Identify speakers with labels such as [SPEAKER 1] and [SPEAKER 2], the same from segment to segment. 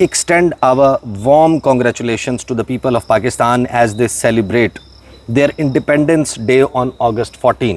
[SPEAKER 1] extend our warm congratulations to the people of Pakistan as they celebrate their Independence Day on August 14।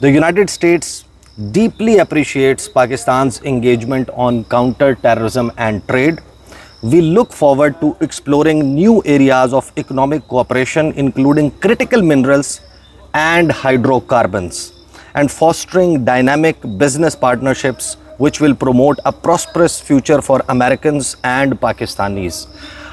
[SPEAKER 1] The United States deeply appreciates Pakistan's engagement on counter-terrorism and trade. We look forward to exploring new areas of economic cooperation, including critical minerals and hydrocarbons, and fostering dynamic business partnerships which will promote a prosperous future for Americans and Pakistanis।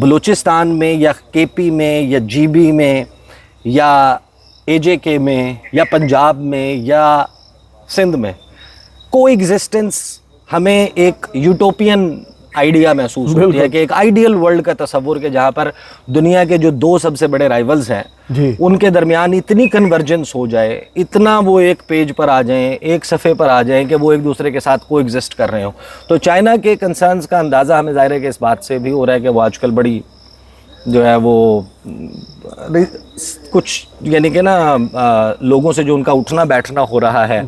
[SPEAKER 1] Balochistan میں یا کے پی میں یا G B میں یا اے جے کے میں یا پنجاب میں یا سندھ میں کو ایگزسٹنس ہمیں ایک یوٹوپین آئیڈیا محسوس ہوتی ہے کہ ایک آئیڈیل ورلڈ کا تصور کہ جہاں پر دنیا کے جو دو سب سے بڑے رائیولز ہیں ان کے درمیان اتنی کنورجنس ہو جائے, اتنا وہ ایک پیج پر آ جائیں, ایک صفحے پر آ جائیں کہ وہ ایک دوسرے کے ساتھ کو ایگزسٹ کر رہے ہوں. تو چائنا کے کنسرنز کا اندازہ ہمیں ظاہر ہے کہ اس بات سے بھی ہو رہا ہے کہ وہ آج کل بڑی جو ہے وہ کچھ یعنی کہ نا لوگوں سے جو ان کا اٹھنا بیٹھنا ہو رہا ہے,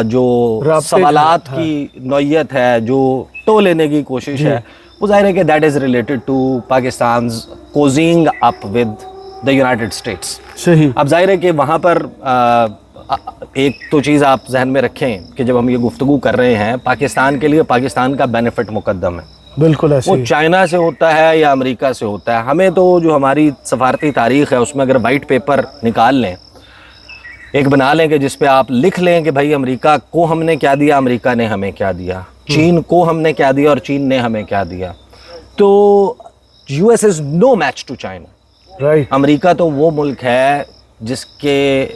[SPEAKER 1] جو سوالات کی نوعیت ہے, جو ٹو لینے کی کوشش ہے, وہ ظاہر ہے کہ that is related to Pakistan's cosying up with the United States.
[SPEAKER 2] صحیح.
[SPEAKER 1] اب ظاہر ہے کہ وہاں پر ایک تو چیز آپ ذہن میں رکھیں کہ جب ہم یہ گفتگو کر رہے ہیں پاکستان کے لیے پاکستان کا بینیفٹ مقدم ہے.
[SPEAKER 2] بالکل ایسے
[SPEAKER 1] وہ چائنا سے ہوتا ہے یا امریکہ سے ہوتا ہے, ہمیں تو جو ہماری سفارتی تاریخ ہے اس میں اگر وائٹ پیپر نکال لیں, ایک بنا لیں کہ جس پہ آپ لکھ لیں کہ بھائی امریکہ کو ہم نے کیا دیا, امریکہ نے ہمیں کیا دیا, چین کو ہم نے کیا دیا اور چین نے ہمیں کیا دیا, تو U S is no match to China. امریکہ تو وہ ملک ہے جس کے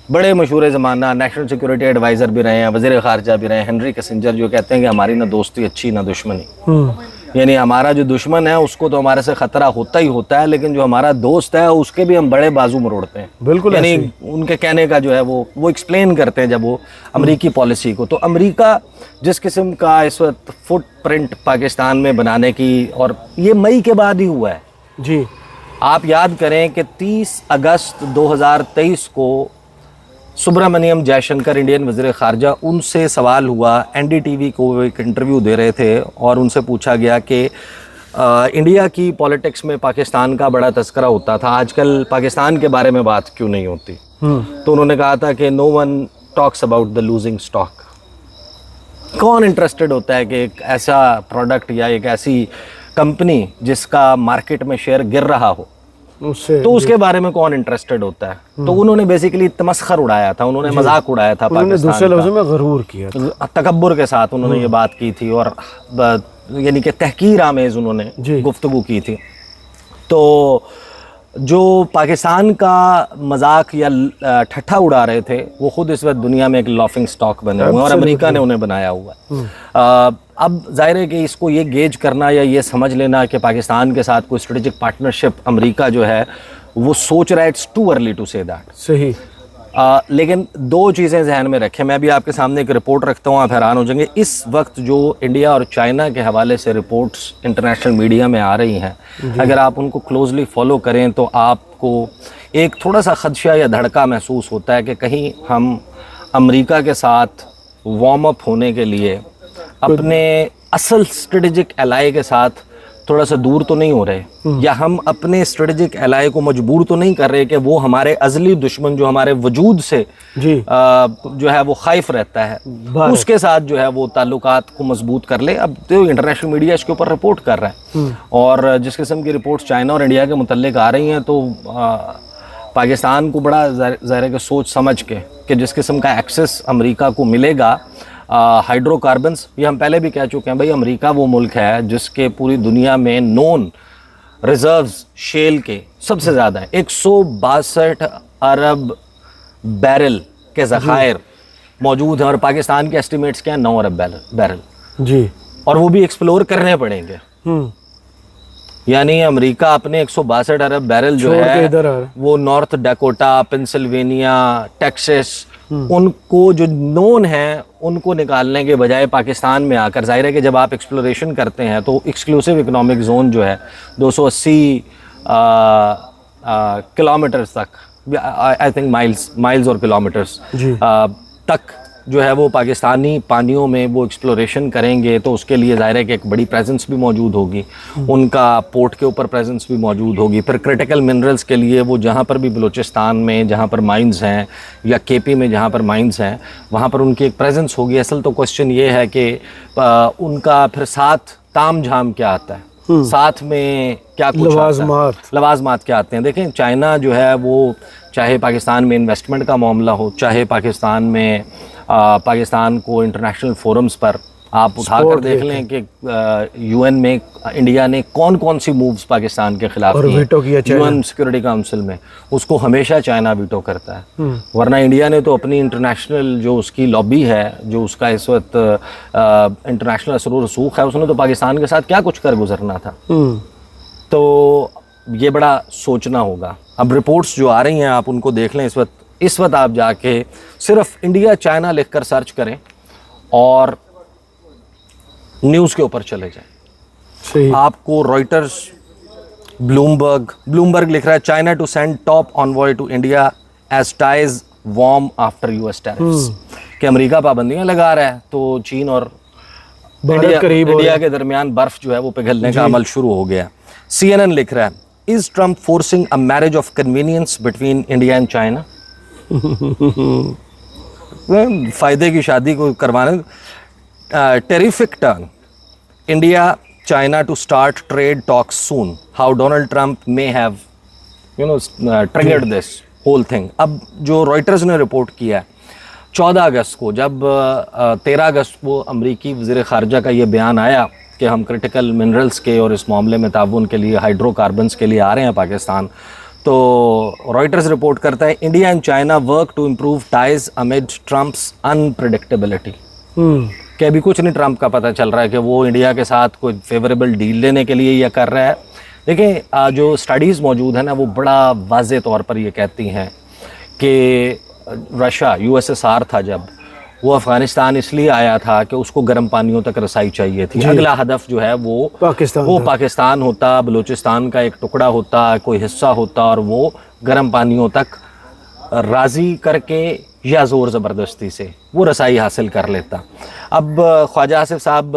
[SPEAKER 1] بڑے مشہور زمانہ نیشنل سیکورٹی ایڈوائزر بھی رہے ہیں, وزیر خارجہ بھی رہے ہیں, ہنری کسنجر, جو کہتے ہیں کہ ہماری نہ دوستی اچھی نہ دشمنی. یعنی ہمارا جو دشمن ہے اس کو تو ہمارے سے خطرہ ہوتا ہی ہوتا ہے, لیکن جو ہمارا دوست ہے اس کے بھی ہم بڑے بازو مروڑتے ہیں.
[SPEAKER 2] بالکل.
[SPEAKER 1] یعنی ان کے کہنے کا جو ہے وہ ایکسپلین کرتے ہیں جب وہ امریکی پالیسی کو. تو امریکہ جس قسم کا اس وقت فٹ پرنٹ پاکستان میں بنانے کی, اور یہ مئی کے بعد ہی ہوا ہے.
[SPEAKER 2] جی
[SPEAKER 1] آپ یاد کریں کہ 30 اگست 2023 کو سبرامنیم جے شنکر انڈین وزیر خارجہ, ان سے سوال ہوا, این ڈی ٹی وی کو ایک انٹرویو دے رہے تھے اور ان سے پوچھا گیا کہ انڈیا کی پالیٹکس میں پاکستان کا بڑا تذکرہ ہوتا تھا, آج کل پاکستان کے بارے میں بات کیوں نہیں ہوتی. تو انہوں نے کہا تھا کہ no one talks about the losing stock. کون انٹرسٹڈ ہوتا ہے کہ ایک ایسا پروڈکٹ یا ایک ایسی کمپنی جس کا مارکیٹ میں شیئر گر رہا ہو تو اس کے بارے میں کون انٹرسٹڈ ہوتا ہے. تو انہوں نے بیسیکلی تمسخر اڑایا تھا, انہوں نے مذاق اڑایا تھا پاکستان,
[SPEAKER 2] دوسرے لفظوں میں غرور کیا,
[SPEAKER 1] تکبر کے ساتھ انہوں نے یہ بات کی تھی, اور یعنی کہ تحقیر آمیز انہوں نے گفتگو کی تھی. تو جو پاکستان کا مذاق یا ٹھٹھا اڑا رہے تھے وہ خود اس وقت دنیا میں ایک لافنگ سٹاک بنے ہوئے ہیں, اور امریکہ نے انہیں بنایا ہوا ہے. اب ظاہر ہے کہ اس کو یہ گیج کرنا یا یہ سمجھ لینا کہ پاکستان کے ساتھ کوئی اسٹریٹجک پارٹنرشپ امریکہ جو ہے وہ سوچ رہا ہے, اٹس ٹو ارلی ٹو سے دیٹ.
[SPEAKER 2] صحیح.
[SPEAKER 1] لیکن دو چیزیں ذہن میں رکھیں, میں بھی آپ کے سامنے ایک رپورٹ رکھتا ہوں, آپ حیران ہو جائیں گے. اس وقت جو انڈیا اور چائنا کے حوالے سے رپورٹس انٹرنیشنل میڈیا میں آ رہی ہیں, اگر آپ ان کو کلوزلی فالو کریں تو آپ کو ایک تھوڑا سا خدشہ یا دھڑکا محسوس ہوتا ہے کہ کہیں ہم امریکہ کے ساتھ وارم اپ ہونے کے لیے اپنے اصل اسٹریٹجک الائے کے ساتھ تھوڑا سا دور تو نہیں ہو رہے, یا ہم اپنے اسٹریٹجک الائے کو مجبور تو نہیں کر رہے کہ وہ ہمارے ازلی دشمن جو ہمارے وجود سے جو ہے وہ خائف رہتا ہے اس کے ساتھ جو ہے وہ تعلقات کو مضبوط کر لے. اب تو انٹرنیشنل میڈیا اس کے اوپر رپورٹ کر رہا ہے, اور جس قسم کی رپورٹس چائنا اور انڈیا کے متعلق آ رہی ہیں تو پاکستان کو بڑا ظاہر ہے کہ سوچ سمجھ کے کہ جس قسم کا ایکسس امریکہ کو ملے گا ہائیڈرو کاربنز, یہ ہم پہلے بھی کہہ چکے ہیں بھائی امریکہ وہ ملک ہے جس کے پوری دنیا میں نون ریزروز شیل کے سب سے زیادہ ہیں, 162 ارب بیرل کے ذخائر موجود ہیں, اور پاکستان کے ایسٹیمیٹس کیا ہیں 9 ارب بیرل.
[SPEAKER 2] جی,
[SPEAKER 1] اور وہ بھی ایکسپلور کرنے پڑیں گے. یعنی امریکہ اپنے 162 ارب بیرل جو ہے وہ نارتھ ڈیکوٹا, پنسلوینیا, ٹیکسس, ان کو جو نون ہیں ان کو نکالنے کے بجائے پاکستان میں آ کر, ظاہر ہے کہ جب آپ ایکسپلوریشن کرتے ہیں تو ایکسکلوسیو اکنامک زون جو ہے 280 کلومیٹرز تک, آئی تھنک مائلز اور کلومیٹرز تک جو ہے وہ پاکستانی پانیوں میں وہ ایکسپلوریشن کریں گے, تو اس کے لیے ظاہر ہے کہ ایک بڑی پریزنس بھی موجود ہوگی, ان کا پورٹ کے اوپر پریزنس بھی موجود ہوگی. پھر کرٹیکل منرلز کے لیے وہ جہاں پر بھی بلوچستان میں جہاں پر مائنز ہیں یا کے پی میں جہاں پر مائنز ہیں وہاں پر ان کی ایک پریزنس ہوگی. اصل تو کوشچن یہ ہے کہ ان کا پھر ساتھ تام جھام کیا آتا ہے, ساتھ میں کیا کچھ لوازمات کیا آتے ہیں. دیکھیں چائنا جو ہے وہ چاہے پاکستان میں انویسٹمنٹ کا معاملہ ہو, چاہے پاکستان میں پاکستان کو انٹرنیشنل فورمز پر آپ اٹھا کر دیکھ لیں کہ یو این میں انڈیا نے کون کون سی مووز پاکستان کے خلاف کی یو این سیکورٹی کاؤنسل میں، اس کو ہمیشہ چائنا ویٹو کرتا ہے. ورنہ انڈیا نے تو اپنی انٹرنیشنل جو اس کی لابی ہے، جو اس کا اس وقت انٹرنیشنل اثر و رسوخ ہے، اس نے تو پاکستان کے ساتھ کیا کچھ کر گزرنا تھا. تو یہ بڑا سوچنا ہوگا. اب رپورٹس جو آ رہی ہیں آپ ان کو دیکھ لیں. اس وقت آپ جا کے صرف انڈیا چائنا لکھ کر سرچ کریں اور نیوز کے اوپر چلے جائیں. آپ کو رائٹرز، بلومبرگ لکھ رہا ہے China to send top envoy to India as ties warm after U S tariffs, کہ امریکہ پابندیاں لگا رہا ہے تو چین اور انڈیا کے درمیان برف جو ہے وہ پگھلنے کا عمل شروع ہو گیا. سی این این لکھ رہا ہے is Trump forcing a marriage of convenience between India and China, فائدے کی شادی کو کروانے. Terrific turn India China to start trade talks soon, how Donald Trump may have triggered this whole thing. اب جو رائٹرز نے رپورٹ کیا ہے 14 اگست کو، جب 13 اگست کو امریکی وزیر خارجہ کا یہ بیان آیا کہ ہم کرٹیکل منرلز کے اور اس معاملے میں تعاون کے لیے، ہائیڈرو کاربنز کے لیے آ رہے ہیں پاکستان، تو رائٹرز رپورٹ کرتا ہے India and China work to improve ties amid Trump's unpredictability, کہ ابھی کچھ نہیں ٹرمپ کا پتہ چل رہا ہے کہ وہ انڈیا کے ساتھ کوئی فیوریبل ڈیل لینے کے لیے یہ کر رہا ہے. دیکھیں جو اسٹڈیز موجود ہیں نا، وہ بڑا واضح طور پر یہ کہتی ہیں کہ رشیا USSR تھا جب، وہ افغانستان اس لیے آیا تھا کہ اس کو گرم پانیوں تک رسائی چاہیے تھی. اگلا ہدف جو ہے وہ پاکستان ہوتا، بلوچستان کا ایک ٹکڑا ہوتا، کوئی حصہ ہوتا، اور وہ گرم پانیوں تک راضی کر کے یا زور زبردستی سے وہ رسائی حاصل کر لیتا. اب خواجہ آصف صاحب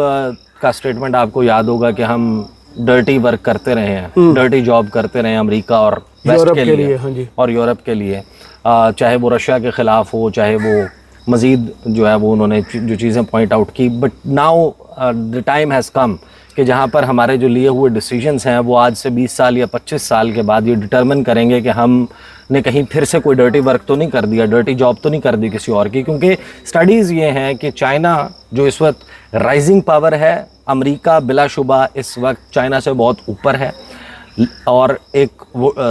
[SPEAKER 1] کا سٹیٹمنٹ آپ کو یاد ہوگا کہ ہم ڈرٹی ورک کرتے رہے ہیں، ڈرٹی جاب کرتے رہے ہیں امریکہ اور ویسٹ کے لیے اور یورپ کے لیے، چاہے وہ رشیا کے خلاف ہو، چاہے وہ مزید جو ہے وہ انہوں نے جو چیزیں پوائنٹ آؤٹ کی. But now the time has come کہ جہاں پر ہمارے جو لیے ہوئے ڈیسیجنز ہیں وہ آج سے 20 سال یا 25 سال کے بعد یہ ڈٹرمن کریں گے کہ ہم نے کہیں پھر سے کوئی ڈرٹی ورک تو نہیں کر دیا، ڈرٹی جاب تو نہیں کر دی کسی اور کی. کیونکہ سٹڈیز یہ ہیں کہ چائنا جو اس وقت رائزنگ پاور ہے، امریکہ بلا شبہ اس وقت چائنا سے بہت اوپر ہے اور ایک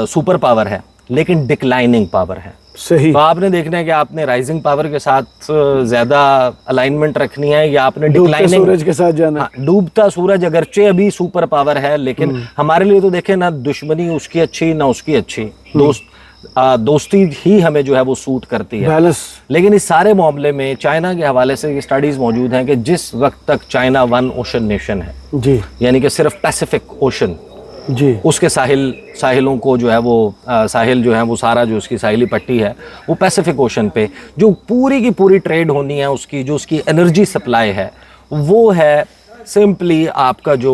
[SPEAKER 1] سپر پاور ہے، لیکن ڈکلائننگ پاور ہے.
[SPEAKER 2] صحیح.
[SPEAKER 1] تو آپ نے دیکھنا ہے کہ آپ نے رائزنگ پاور کے ساتھ زیادہ الائنمنٹ رکھنی ہے یا آپ نے ڈکلائننگ
[SPEAKER 2] سورج کے ساتھ جانا.
[SPEAKER 1] ڈوبتا سورج اگرچہ ابھی سپر پاور ہے، لیکن ہمارے لیے تو دیکھیں نہ دشمنی اس کی اچھی نہ اس کی اچھی، دوستی ہی ہمیں جو ہے وہ سوٹ کرتی ہے. لیکن اس سارے معاملے میں چائنا کے حوالے سے یہ سٹڈیز موجود ہیں کہ جس وقت تک چائنا ون اوشن نیشن ہے،
[SPEAKER 2] جی،
[SPEAKER 1] یعنی کہ صرف پیسیفک اوشن،
[SPEAKER 2] جی،
[SPEAKER 1] اس کے ساحلوں کو جو ہے وہ ساحل جو ہے وہ سارا جو اس کی ساحلی پٹی ہے وہ پیسیفک اوشن پہ جو پوری کی پوری ٹریڈ ہونی ہے، اس کی جو اس کی انرجی سپلائی ہے وہ ہے سمپلی آپ کا جو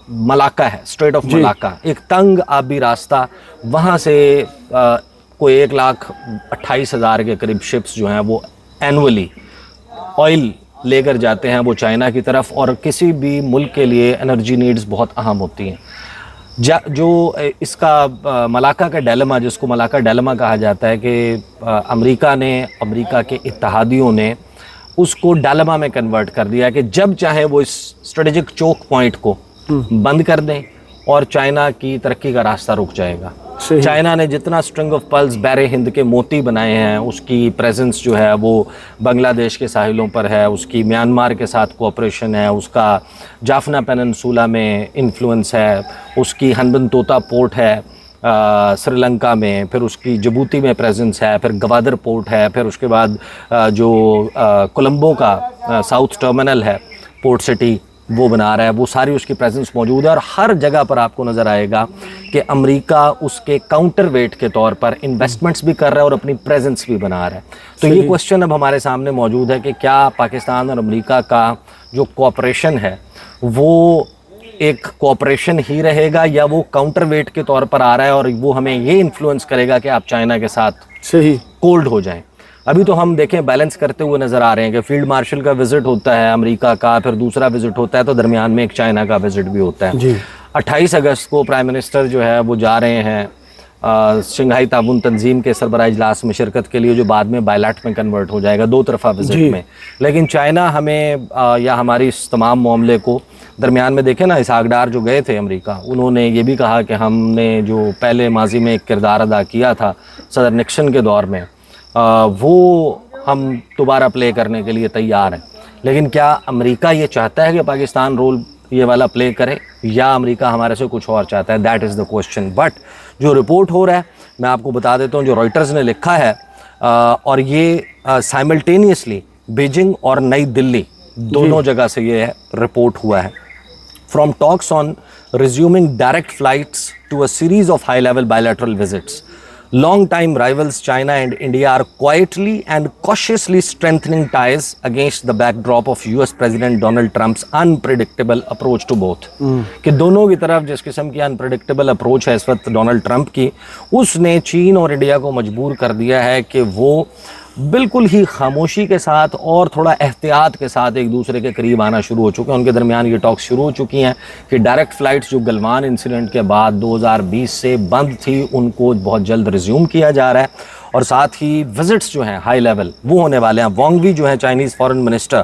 [SPEAKER 1] ملاکا ہے، اسٹریٹ آف ملاکا، ایک تنگ آبی راستہ. وہاں سے کوئی 1,28,000 کے قریب شپس جو ہیں وہ اینولی آئل لے کر جاتے ہیں وہ چائنا کی طرف. اور کسی بھی ملک کے لیے انرجی نیڈز بہت اہم ہوتی ہیں. جو اس کا ملاکا کا ڈیلما، جس کو ملاکا ڈیلما کہا جاتا ہے، کہ امریکہ کے اتحادیوں نے اس کو ڈیلما میں کنورٹ کر دیا کہ جب چاہے وہ اس اسٹریٹجک چوک پوائنٹ کو بند کر دیں اور چائنا کی ترقی کا راستہ رک جائے گا. چائنا نے جتنا اسٹرنگ آف پلز بحر ہند کے موتی بنائے ہیں، اس کی پریزنس جو ہے وہ بنگلہ دیش کے ساحلوں پر ہے، اس کی میانمار کے ساتھ کوآپریشن ہے، اس کا جافنا پیننسولا میں انفلوئنس ہے، اس کی ہنبن توتا پورٹ ہے سری لنکا میں، پھر اس کی جبوتی میں پریزنس ہے، پھر گوادر پورٹ ہے، پھر اس کے بعد جو کولمبو کا ساؤتھ ٹرمینل ہے پورٹ سٹی وہ بنا رہا ہے، وہ ساری اس کی پریزنس موجود ہے. اور ہر جگہ پر آپ کو نظر آئے گا کہ امریکہ اس کے کاؤنٹر ویٹ کے طور پر انویسٹمنٹس بھی کر رہا ہے اور اپنی پریزنس بھی بنا رہا ہے. تو یہ کوشچن اب ہمارے سامنے موجود ہے کہ کیا پاکستان اور امریکہ کا جو کوآپریشن ہے وہ ایک کوآپریشن ہی رہے گا یا وہ کاؤنٹر ویٹ کے طور پر آ رہا ہے اور وہ ہمیں یہ انفلوئنس کرے گا کہ آپ چائنا کے ساتھ کولڈ ہو جائیں. ابھی تو ہم دیکھیں بیلنس کرتے ہوئے نظر آ رہے ہیں کہ فیلڈ مارشل کا وزٹ ہوتا ہے امریکہ کا، پھر دوسرا وزٹ ہوتا ہے، تو درمیان میں ایک چائنا کا وزٹ بھی ہوتا ہے. 28 اگست کو پرائم منسٹر جو ہے وہ جا رہے ہیں شنگھائی تعاون تنظیم کے سربراہ اجلاس میں شرکت کے لیے جو بعد میں بائیلیٹ میں کنورٹ ہو جائے گا 2 طرفہ وزٹ میں. لیکن چائنا ہمیں یا ہماری اس تمام معاملے کو درمیان میں دیکھیں نا، اسحاق ڈار جو گئے تھے امریکہ، انہوں نے یہ بھی کہا کہ ہم نے جو پہلے ماضی میں ایک کردار ادا کیا تھا صدر نکسن کے دور میں، وہ ہم دوبارہ پلے کرنے کے لیے تیار ہیں. لیکن کیا امریکہ یہ چاہتا ہے کہ پاکستان رول یہ والا پلے کرے، یا امریکہ ہمارے سے کچھ اور چاہتا ہے؟ That is the question. But جو رپورٹ ہو رہا ہے میں آپ کو بتا دیتا ہوں، جو رائٹرز نے لکھا ہے، اور یہ سائملٹینیسلی بیجنگ اور نئی دلی دونوں جگہ سے یہ رپورٹ ہوا ہے. From talks on resuming direct flights to a series of high level bilateral visits, long-time rivals China and India are quietly and cautiously strengthening ties against the backdrop of US President Donald Trump's unpredictable approach to both. کہ دونوں کی طرف جس قسم کی unpredictable approach ہے اس وقت Donald Trump کی، اس نے چین اور انڈیا کو مجبور کر دیا ہے کہ وہ بالکل ہی خاموشی کے ساتھ اور تھوڑا احتیاط کے ساتھ ایک دوسرے کے قریب آنا شروع ہو چکے ہیں. ان کے درمیان یہ ٹاکس شروع ہو چکی ہیں کہ ڈائریکٹ فلائٹس جو گلوان انسیڈنٹ کے بعد 2020 سے بند تھی ان کو بہت جلد ریزیوم کیا جا رہا ہے، اور ساتھ ہی وزٹس جو ہیں ہائی لیول وہ ہونے والے ہیں. وانگ وی جو ہیں چائنیز فارن منسٹر،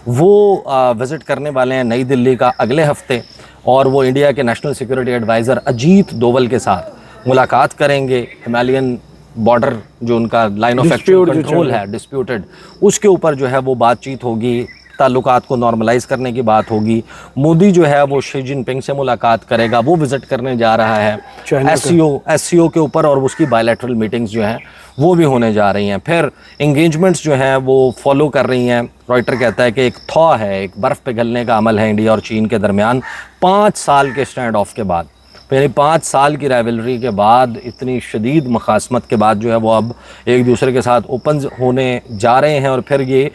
[SPEAKER 1] وہ وزٹ کرنے والے ہیں نئی دلی کا اگلے ہفتے، اور وہ انڈیا کے national security advisor Ajit Doval کے ساتھ ملاقات کریں گے. ہمالیین بارڈر جو ان کا لائن آف ایکچوئل کنٹرول ہے ڈسپیوٹڈ، اس کے اوپر جو ہے وہ بات چیت ہوگی، تعلقات کو نارملائز کرنے کی بات ہوگی. مودی جو ہے وہ شی جن پنگ سے ملاقات کرے گا، وہ وزٹ کرنے جا رہا ہے ایس سی او کے اوپر، اور اس کی بائیلیٹرل میٹنگز جو ہیں وہ بھی ہونے جا رہی ہیں. پھر انگیجمنٹس جو ہیں وہ فالو کر رہی ہیں. رائٹر کہتا ہے کہ ایک تھا ہے، ایک برف پگھلنے کا عمل ہے انڈیا اور چین کے درمیان 5 سال کے اسٹینڈ آف کے بعد، یعنی 5 سال کی رائیولری کے بعد، اتنی شدید مخاصمت کے بعد جو ہے وہ اب ایک دوسرے کے ساتھ اوپنز ہونے جا رہے ہیں. اور پھر یہ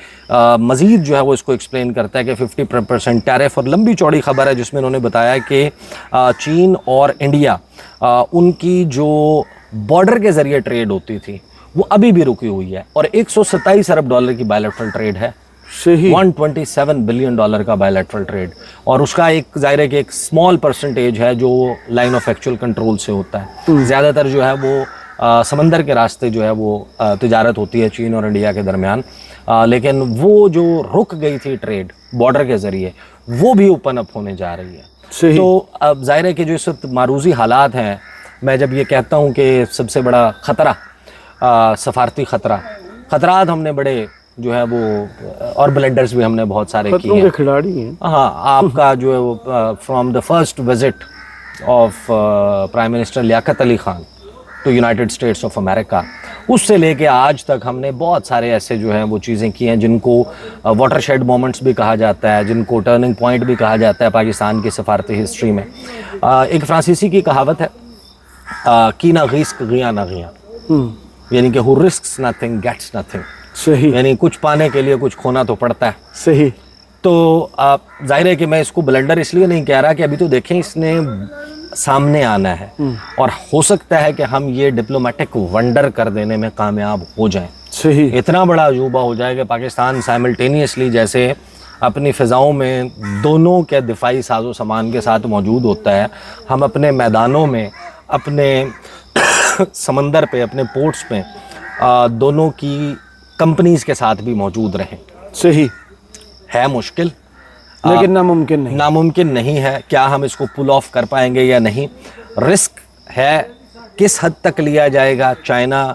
[SPEAKER 1] مزید جو ہے وہ اس کو ایکسپلین کرتا ہے کہ 50% ٹیرف، اور لمبی چوڑی خبر ہے جس میں انہوں نے بتایا کہ چین اور انڈیا ان کی جو بارڈر کے ذریعے ٹریڈ ہوتی تھی وہ ابھی بھی رکی ہوئی ہے، اور $127 ارب کی بائیلیٹرل ٹریڈ ہے. $127 بلین کا بائیلیٹرل ٹریڈ، اور اس کا ایک ظاہر ہے کہ ایک اسمال پرسنٹیج ہے جو لائن آف ایکچوئل کنٹرول سے ہوتا ہے. زیادہ تر جو ہے وہ سمندر کے راستے جو ہے وہ تجارت ہوتی ہے چین اور انڈیا کے درمیان. لیکن وہ جو رک گئی تھی ٹریڈ بارڈر کے ذریعے، وہ بھی اوپن اپ ہونے جا رہی ہے. تو اب ظاہر ہے کہ جو اس وقت معروضی حالات ہیں، میں جب یہ کہتا ہوں کہ سب سے بڑا خطرہ سفارتی خطرات ہم نے بڑے جو ہے وہ، اور بلنڈرز بھی ہم نے بہت سارے کیے ہیں.
[SPEAKER 2] کھلاڑی ہیں.
[SPEAKER 1] ہاں، آپ کا جو ہے وہ from the first visit of prime minister Liaquat Ali Khan to United States of America, اس سے لے کے آج تک ہم نے بہت سارے ایسے جو ہیں وہ چیزیں کی ہیں جن کو واٹر شیڈ مومنٹس بھی کہا جاتا ہے، جن کو ٹرننگ پوائنٹ بھی کہا جاتا ہے پاکستان کی سفارتی ہسٹری میں. ایک فرانسیسی کی کہاوت ہے کی نہ غیسک غیاں نہ غیاں، یعنی کہ ہو رسکس نتھنگ گیٹس نتھنگ.
[SPEAKER 2] صحیح.
[SPEAKER 1] یعنی کچھ پانے کے لیے کچھ کھونا تو پڑتا ہے.
[SPEAKER 2] صحیح.
[SPEAKER 1] تو ظاہر ہے کہ میں اس کو بلنڈر اس لیے نہیں کہہ رہا کہ ابھی تو دیکھیں اس نے سامنے آنا ہے، اور ہو سکتا ہے کہ ہم یہ ڈپلومیٹک ونڈر کر دینے میں کامیاب ہو جائیں.
[SPEAKER 2] صحیح.
[SPEAKER 1] اتنا بڑا عجوبہ ہو جائے کہ پاکستان سائملٹینیسلی جیسے اپنی فضاؤں میں دونوں کے دفاعی ساز و سامان کے ساتھ موجود ہوتا ہے، ہم اپنے میدانوں میں، اپنے سمندر پہ، اپنے پورٹس پہ دونوں کی کمپنیز کے ساتھ بھی موجود رہیں.
[SPEAKER 2] صحیح
[SPEAKER 1] ہے مشکل،
[SPEAKER 2] لیکن ناممکن نہیں.
[SPEAKER 1] ناممکن نہیں ہے. کیا ہم اس کو پل آف کر پائیں گے یا نہیں؟ رسک ہے، کس حد تک لیا جائے گا؟ چائنا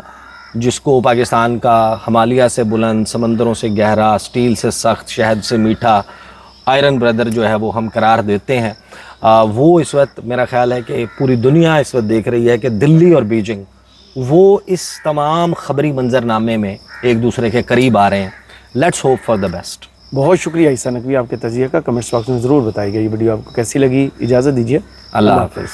[SPEAKER 1] جس کو پاکستان کا ہمالیہ سے بلند، سمندروں سے گہرا، اسٹیل سے سخت، شہد سے میٹھا آئرن بردر جو ہے وہ ہم قرار دیتے ہیں، وہ اس وقت میرا خیال ہے کہ پوری دنیا اس وقت دیکھ رہی ہے کہ دلی اور بیجنگ وہ اس تمام خبری منظرنامے میں ایک دوسرے کے قریب آ رہے ہیں. Let's hope for the best.
[SPEAKER 2] بہت شکریہ عیسیٰ نقوی آپ کے تجزیہ کا. کمنٹس باکس میں ضرور بتائیے گا یہ ویڈیو آپ کو کیسی لگی. اجازت دیجیے.
[SPEAKER 1] اللہ حافظ.